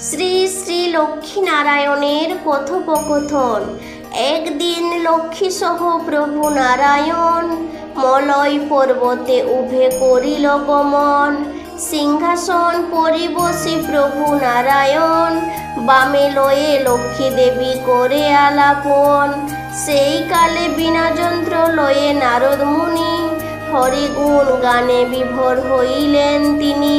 শ্রী শ্রী লক্ষ্মীনারায়ণের কথোপকথন। একদিন লক্ষ্মী সহ প্রভু নারায়ণ মলয় পর্বতে উভে করিল গমন। সিংহাসন পরিবসি প্রভু নারায়ণ বামে লয়ে লক্ষ্মী দেবী করে আলাপন। সেই কালে বিনা যন্ত্র লয়ে নারদ মুনি হরিগুণ গানে বিভোর হইলেন তিনি।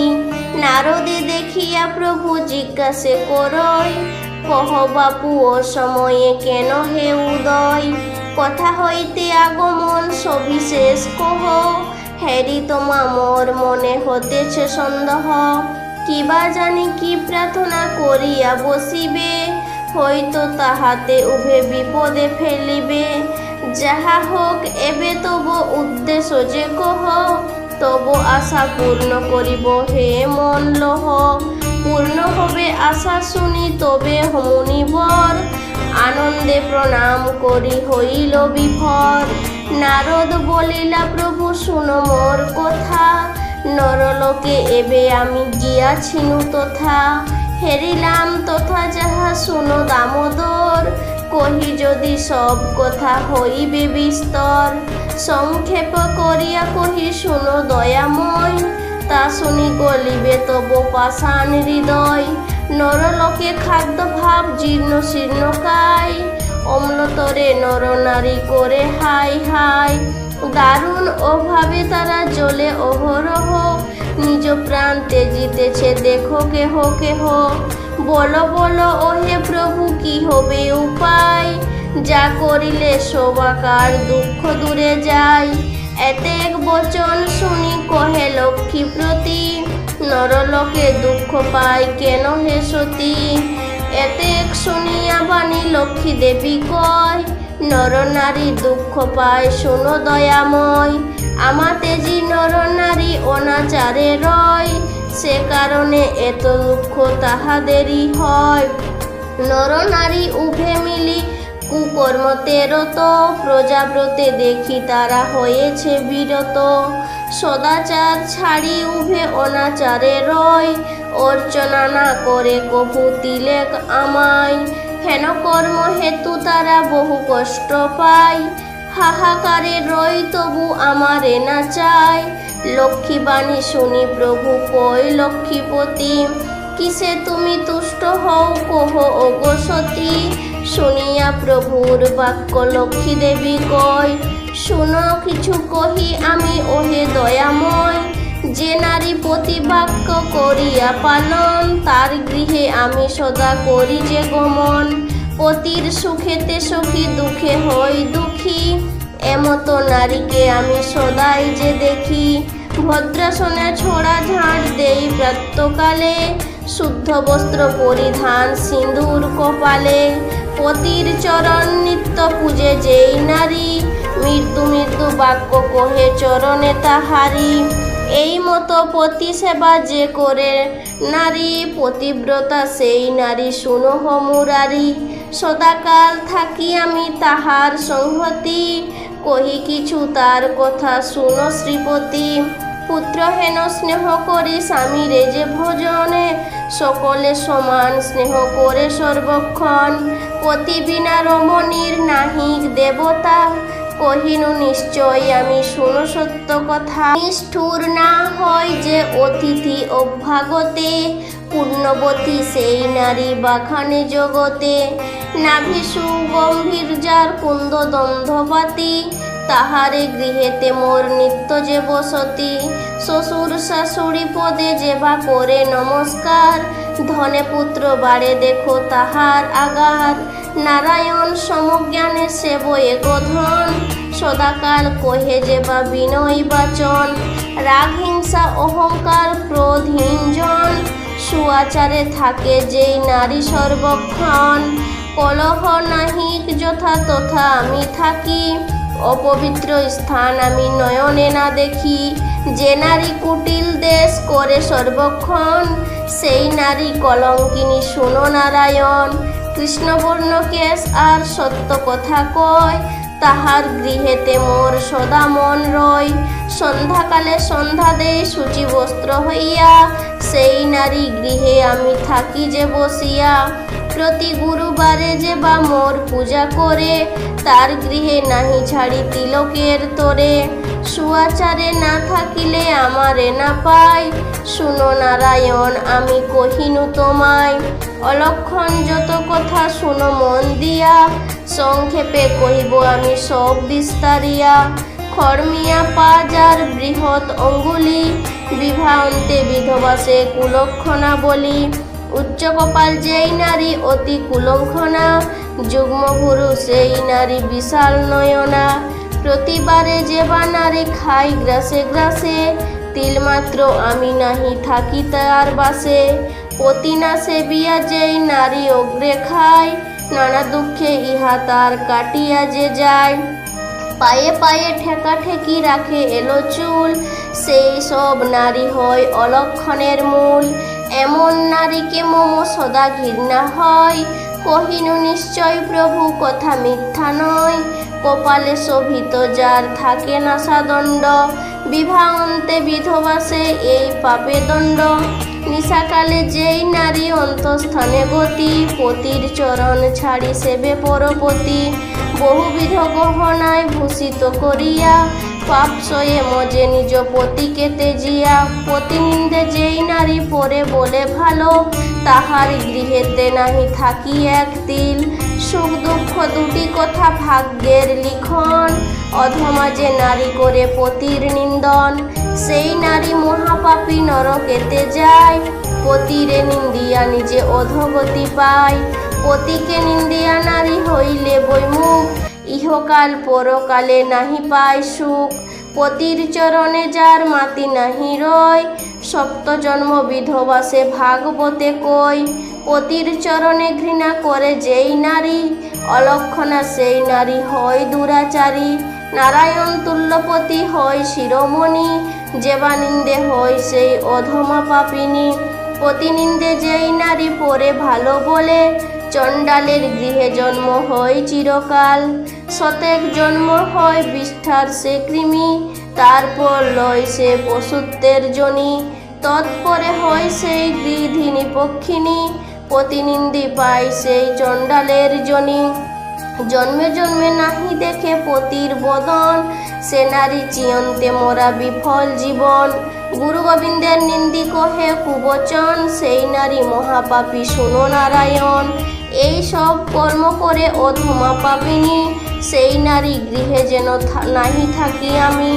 নারদে দেখিয়া প্রভু জিজ্ঞাসে করয়, কহ বাপু ও সময়ে কেন হে উদয়? কথা হইতে আগমন সবিশেষ কহ, হেরি তোমা মোর মনে হতেছে সন্দেহ। কিবা জানি কি প্রার্থনা করিয়া বসিবে, হয়তো তাহাতে উভে বিপদে ফেলিবে। যাহা হোক এবে তব উদ্দেশ্য যে কহ, তব আশা পূর্ণ করিব হে মন লহ। পূর্ণ হবে আশা শুনি তবে মুনিবর, আনন্দে প্রণাম করি হইল বিভোর। নারদ বলিলা প্রভু শুনো মোর কথা, নরলোকে এবে আমি গিয়াছিনু তথা। হেরিলাম তথা যাহা শুনো দামোদর, কহি যদি সব কথা হইবে বিস্তর। সংক্ষেপ করিয়া কহি শুনো দয়াময়, তা শুনি গলিবে তব পাষাণ হৃদয়। নরলোকে খাদ্য ভাব জীর্ণ শীর্ণকায়, অম্লতরে নরনারী করে হাই হাই। দারুণ অভাবে তারা জ্বলে অহরহ, নিজ প্রাণ তেজিতেছে দেখো কেহ কেহ। বলো বলো ওহে প্রভু কি হবে উপায়, যা করিলে সবাকার দুঃখ দূরে যায়। এতেক বচন শুনি কহে লক্ষ্মী প্রতি, নরলোকে দুঃখ পায় কেন হে সতী? এতেক শুনিয়া বাণী লক্ষ্মী দেবী কয়, নরনারী দুঃখ পায় শোনো দয়াময়। আমা তেজি নরনারী অনাচারে রয়, সে কারণে এত দুঃখ তাহাদেরই হয়। নরনারী উভে মিলি কুকর্মতে রত, প্রজাব্রতে দেখি তারা হয়েছে বিরত। সদাচার ছাড়ি উভে অনাচারে রয়, অর্চনা না করে কভু তিলেক আমায়। হেন কর্ম হেতু তারা বহু কষ্ট পায়, হাহাকারে রয় তবু আমারে না চায়। লক্ষ্মীবাণী শুনি প্রভু কয় লক্ষ্মীপতি, কিসে তুমি তুষ্ট হও কহ ওগো সতী? শুনিয়া প্রভুর বাক্য লক্ষ্মী দেবী কয়, শুনো কিছু কহি আমি ওহে দয়াময়। যে নারী প্রতিবাক্য করিয়া পালন, তার গৃহে আমি সদা করি যে গমন। পতির সুখেতে সখী দুঃখে হই দুঃখী, এমতো নারীকে আমি সদাই যে দেখি। ভদ্রাসনে ছোড়া ঝাঁট দেই প্রাতকালে, শুদ্ধ বস্ত্র পরিধান সিঁদুর কপালে। পতির চরণ নিত্য পূজে যেই নারী, মৃত্যু মৃত্যু বাক্য কহে চরণে তাহারি। এই মতো পতি সেবা যে করে নারী, পতিব্রতা সেই নারী শুনহ মুরারি। সদাকাল থাকি আমি তাহার সংহতি, কহি কিছু তার কথা শুনো শ্রীপতি। পুত্রহেন স্নেহ করি স্বামীরে যে ভোজনে, সকলে সমান স্নেহ করে সর্বক্ষণ। পতি বিনা রমণীর নাহিক দেবতা, কহিনু নিশ্চয় আমি শুনো সত্য কথা। নিষ্ঠুর না হয় যে অতিথি অভ্যাগতে, পুণ্যবতী সেই নারী বাখানে জগতে। নাভি সুগম্ভীর যার কুন্দ দন্ধপাতি, তাহারে গৃহেতে মোর নিত্য যে বসতি। শ্বশুর শাশুড়ি পদে যে বা করে নমস্কার, ধনে পুত্র বাড়ে দেখো তাহার আগার। নারায়ণ সমজ্ঞানে সেবয়ে গোধন, সদাকাল কহে যে বা বিনয় বাচন। রাগ হিংসা অহংকার ক্রোধহীনজন, সুআচারে থাকে যেই নারী সর্বক্ষণ। কলহ নাহিক যথা তথা আমি থাকি, অপবিত্র স্থান আমি নয়নে না দেখি। যে নারী কুটিল দেশ করে সর্বক্ষণ, সেই নারী কলঙ্কিনী শুনো নারায়ণ। কৃষ্ণবর্ণ কেশ আর সত্য কথা কয়, তাহার গৃহেতে মোর সদা মন রয়। সন্ধ্যাকালে সন্ধ্যা দেই সূচি বস্ত্র হইয়া, সেই নারী গৃহে আমি থাকি যে বসিয়া। প্রতি গুরুবারে যে বা মোর পূজা করে, তার গৃহে নাহি ছাড়ি তিলকের তোরে। সুআচারে না থাকিলে আমারে না পাই, শুনো নারায়ণ আমি কহিনু তোমায়। অলক্ষণ যত কথা শুনো মন দিয়া, সংক্ষেপে কহিব আমি সব বিস্তারিয়া। খড়মিয়া পা যার বৃহৎ অঙ্গুলি, বিবাহান্তে বিধবা সে কুলক্ষণা বলি। উচ্চ কপাল যেই নারী অতি কুলক্ষণা, যুগ্মভুরু সেই নারী বিশাল নয়না। প্রতিবারে যে বা নারী খাই গ্রাসে গ্রাসে, তিলমাত্র আমি নাহি থাকি তার বাসে। পতি না সেবিয়া যেই নারী অগ্রে খায়, নানা দুঃখে ইহা তার কাটিয়া যে যায়। পায়ে পায়ে ঠেকা ঠেকি রাখে এলো চুল, সেই সব নারী হয় অলক্ষণের মূল। এমন নারীকে মম সদা ঘৃণা হয়, কহিনু নিশ্চয় প্রভু কথা মিথ্যা নয়। কপালে শোভিত যার থাকে না সাদণ্ড, বিবাহান্তে বিধবা সে এই পাপে দণ্ড। নিশাকালে যেই নারী অন্তঃস্থানে গতি, পতির চরণ ছাড়ি সেবে পরপতি। বহুবিধ গহনায় ভূষিত করিয়া, পাপ সয়ে মজে নিজ পতিকে তেজিয়া। পতিনিন্দে যেই নারী পরে বলে ভালো, তাহার গৃহেতে নাহি থাকি এক তিল। সুখ দুঃখ দুটি কথা ভাগ্যের লিখন, অধমা যে নারী করে পতির নিন্দন। সেই নারী মহাপাপী নরকেতে যায়, পতিরে নিন্দিয়া নিজে অধোগতি পায়। পতিকে নিন্দিয়া নারী হইলে বৈমুখ, ইহকাল পরকালে নাহি পায় সুখ। পতির চরণে যার মাতি নাহি রয়, সপ্ত জন্ম বিধবা সে ভাগবতে কই। পতির চরণে ঘৃণা করে যেই নারী, অলক্ষণা সেই নারী হয় দুরাচারী। নারায়ণ তুল্যপতি হয় শিরোমণি, যেবা নিন্দে হয় সেই অধমা পাপিনী। পতিনিন্দে যেই নারী পরে ভালো বলে, চণ্ডালের গৃহে জন্ম হয় চিরকাল। শতেক জন্ম হয় বিষ্ঠার সে কৃমি, তারপর লয় সে পশুত্বের জনি। তৎপরে হয় সেই গৃধিনী পক্ষিণী, পতিনিন্দি পায় সেই চণ্ডালের জনি। জন্মে জন্মে নাহি দেখে পতির বদন, সে নারী চিয়ন্তে মোরা বিফল জীবন। গুরু গোবিন্দের নিন্দি কহে কুবচন, সেই নারী মহাপাপী শুনো নারায়ণ। এই সব কর্ম করে অধমা পাপিনী, সেই নারী গৃহে যেন নাহি থাকি আমি।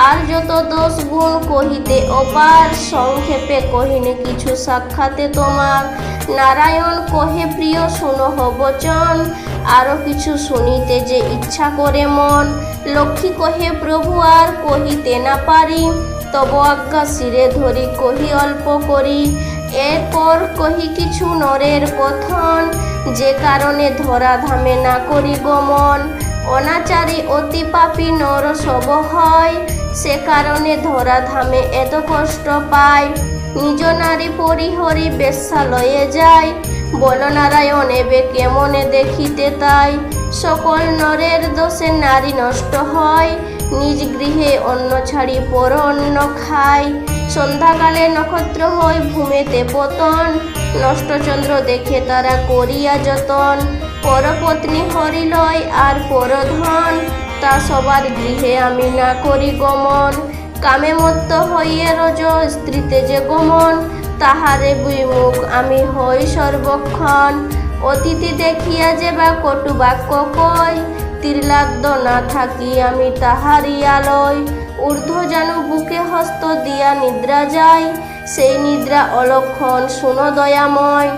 আর যত দোষ গুণ কহিতে অপার, সংক্ষেপে কহিনে কিছু সাক্ষাতে তোমার। নারায়ণ কহে প্রিয় শুনহ বচন, আরো কিছু শুনিতে যে ইচ্ছা করে মন। লক্ষ্মী কহে প্রভু আর কহিতে না পারি, তব আজ্ঞা শিরে ধরি কহি অল্প করি। এরপর কহি কিছু নরের কথন, যে কারণে ধরা ধামে না করি গমন। অনাচারী অতি পাপী নর সব হয়, সে কারণে ধরা ধামে এত কষ্ট পায়। নিজ নারী পরিহরি বেশ্যালয়ে যায়, বল নারায়ণ এবে কেমনে দেখিতে তাই। সকল নরের দোষে নারী নষ্ট হয়, নিজ গৃহে অন্ন ছাড়ি পর অন্ন খায়। সন্ধ্যাকালে নক্ষত্র হয় ভূমেতে পতন, নষ্টচন্দ্র দেখে তারা করিয়া যতন। পরপত্নী হরিলয় আর পরধন, তা সবার গৃহে আমি না করি গমন। কামে মত্ত হইয়ে রজ স্ত্রীতে যে গমন, তাহারে বিমুখ আমি হই সর্বক্ষণ। অতিথি দেখিয়া যে বা কটু বাক্য কই, তির্লাদ্য না থাকি আমি তাহারই আলয়। ঊর্ধ্ব জানু বুকে হস্ত দিয়া নিদ্রা যায়, সেই নিদ্রা অলক্ষণ শুনো দয়াময়।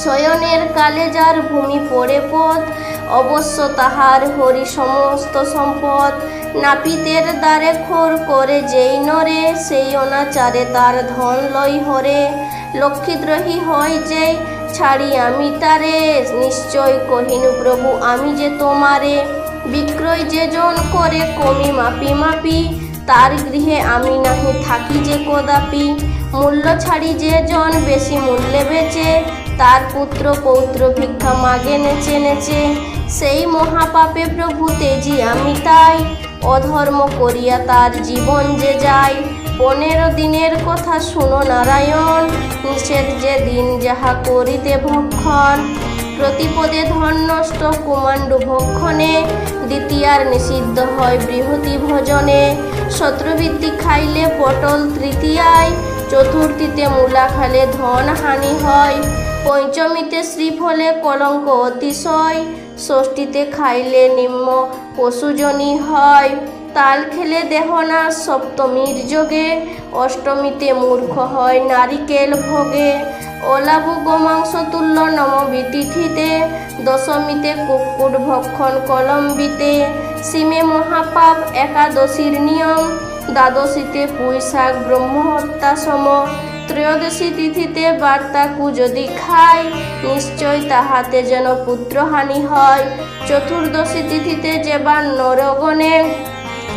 শয়নের কালে যার ভূমি পড়ে পথ, অবশ্য তাহার হরি সমস্ত সম্পদ। নাপিতের দ্বারে খোর করে যেই নরে, সেই অনাচারে তার ধন লই হরে। লক্ষ্মীদ্রোহী হয় যেই ছাড়ি আমি তারে, নিশ্চয় কহিনু প্রভু আমি যে তোমারে। বিক্রয় যে জন করে কমি মাপি মাপি, তার গৃহে আমি নাহি থাকি যে কদাপি। মূল্য ছাড়ি যে জন বেশি মূল্যে বেচে, তার পুত্র পৌত্র ভিক্ষা মাগে নেচে নেচে। সেই মহাপাপে প্রভু তেজি আমি তাই, অধর্ম করিয়া তার জীবন যে যায়। 15 দিনের কথা শুনো নারায়ণ, নিষেধ যে দিন যাহা করিতে ভক্ষণ। প্রতিপদে ধন নষ্ট কুমাণ্ডু ভক্ষণে, দ্বিতীয়ার নিষিদ্ধ হয় বৃহতি ভোজনে। শত্রুবৃত্তি খাইলে পটল তৃতীয়ায়, চতুর্থীতে মূলা খালে ধন হানি হয়। পঞ্চমীতে শ্রীফলে কলঙ্ক অতিশয়, ষষ্ঠীতে খাইলে নিম্ন পশুজনী হয়। তাল খেলে দেহনাশ সপ্তমীর যোগে, অষ্টমীতে মূর্খ হয় নারিকেল ভোগে। অলাভু গোমাংস তুল্য নবমী তিথিতে, দশমীতে কুক্কুট ভক্ষণ কলম্বিতে। সীমে মহাপাপ একাদশীর নিয়ম, দ্বাদশীতে পুঁই শাক ব্রহ্মহত্যা সম। ত্রয়োদশী তিথিতে বার্তাকু যদি খায়, নিশ্চয় তাহাতে যেন পুত্রহানি হয়। চতুর্দশী তিথিতে যেবা নরগণে,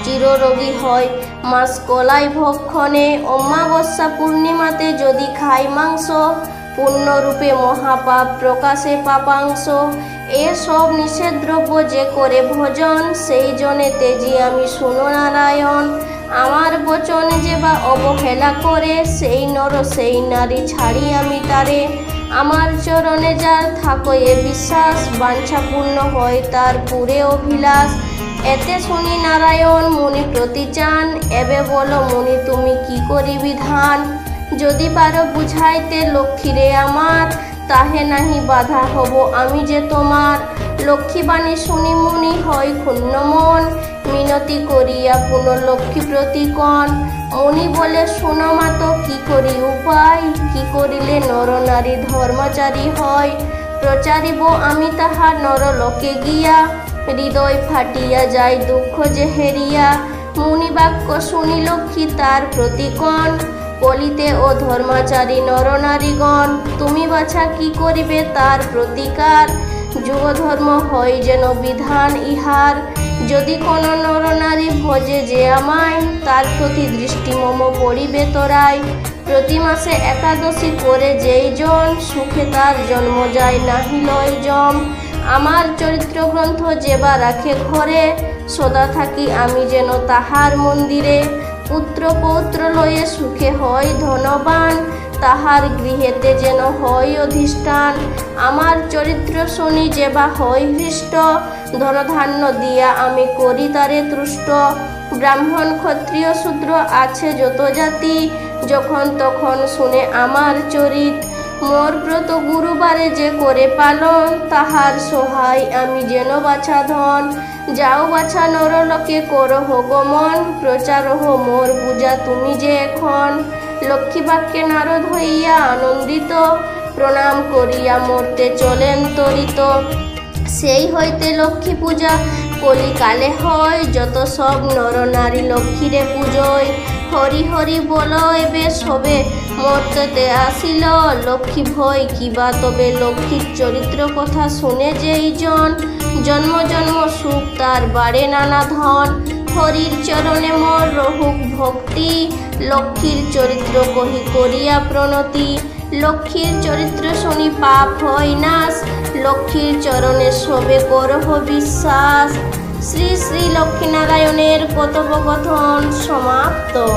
চিররোগী হয় মাস কলাই ভক্ষণে। অমাবস্যা পূর্ণিমাতে যদি খায় মাংস, পূর্ণরূপে মহাপাপ প্রকাশে পাপাংশ। এসব নিষেধ দ্রব্য যে করে ভোজন, সেই জনে তেজি আমি শুনো নারায়ণ। আমার বচন যে বা অবহেলা করে, সেই নর সেই নারী ছাড়ি আমি তারে। আমার চরণে যার থাকো এ বিশ্বাস, বাঞ্ছা পূর্ণ হয় তার পুরে অভিলাষ। এতে শুনি নারায়ণ মুনি প্রতি চান, এবে বলো মুনি তুমি কি করি বিধান। যদি পারো বুঝাইতে লক্ষ্মীরে আমার, তাহে নাহি বাধা হব আমি যে তোমার। লক্ষ্মীবাণী শুনি মুনি হয় ক্ষুণ্ণ মন, মিনতি করিয়া পুনঃলক্ষ্মী প্রতিকণ। মুনি বলে শোনো মাতো কি করি উপায়, কি করিলে নর নারী ধর্মচারী হয়। প্রচারিব আমি তাহার নরলোকে গিয়া, হৃদয় ফাটিয়া যায় দুঃখ যে হেরিয়া। মুনি বাক্য শুনি লক্ষ্মী তার প্রতিকণ, বলিতে ও ধর্মাচারী নরনারীগণ। তুমি বাছা কি করিবে তার প্রতিকার, যুগধর্ম হয় যেন বিধান ইহার। যদি কোনো নরনারী ভজে যে আমায়, তার প্রতি দৃষ্টি মম পড়িবে তোরায়। প্রতি মাসে একাদশী করে যেই জন, সুখে তার জন্ম যায় নাহি লয় জম। আমার চরিত্র গ্রন্থ যেবা রাখে ঘরে, সদা থাকি আমি যেন তাহার মন্দিরে। পুত্র পৌত্র লয়ে সুখে হয় ধনবান, তাহার গৃহেতে যেন হয় অধিষ্ঠান। আমার চরিত্র শুনি যেবা হয় হৃষ্ট, ধনধান্য দিয়া আমি করি তারে তুষ্ট। ব্রাহ্মণ ক্ষত্রিয় শূদ্র আছে যত জাতি, যখন তখন শুনে আমার চরিত। মোর ব্রত গুরুবারে যে করে পালন, তাহার সহায় আমি যেন বাছা ধন। যাও বাছা নরলোকে করহ গমন, প্রচারহ মোর পূজা তুমি যে এখন। লক্ষ্মী বাক্যে নারদ হইয়া আনন্দিত, প্রণাম করিয়া মরতে চলেন তরিত। সেই হইতে লক্ষ্মী পূজা কলিকালে হয়, যত সব নর নারী লক্ষ্মীরে পূজয়। হরি হরি বল এবে সবে মর্ততে আসিল, লক্ষ্মী ভয় কিবা তবে লক্ষ্মীর চরিত্র কথা শুনে যেই জন, জন্ম জন্ম সুখ তার বাড়ে নানা ধন। হরির চরণে মোর রহুক ভক্তি, লক্ষ্মীর চরিত্র কহি করিয়া প্রণতি। লক্ষ্মীর চরিত্র শুনি পাপ হয় নাশ, লক্ষ্মীর চরণে সবে করহ বিশ্বাস। শ্রী শ্রী লক্ষ্মীনারায়ণের কথোপকথন সমাপ্ত।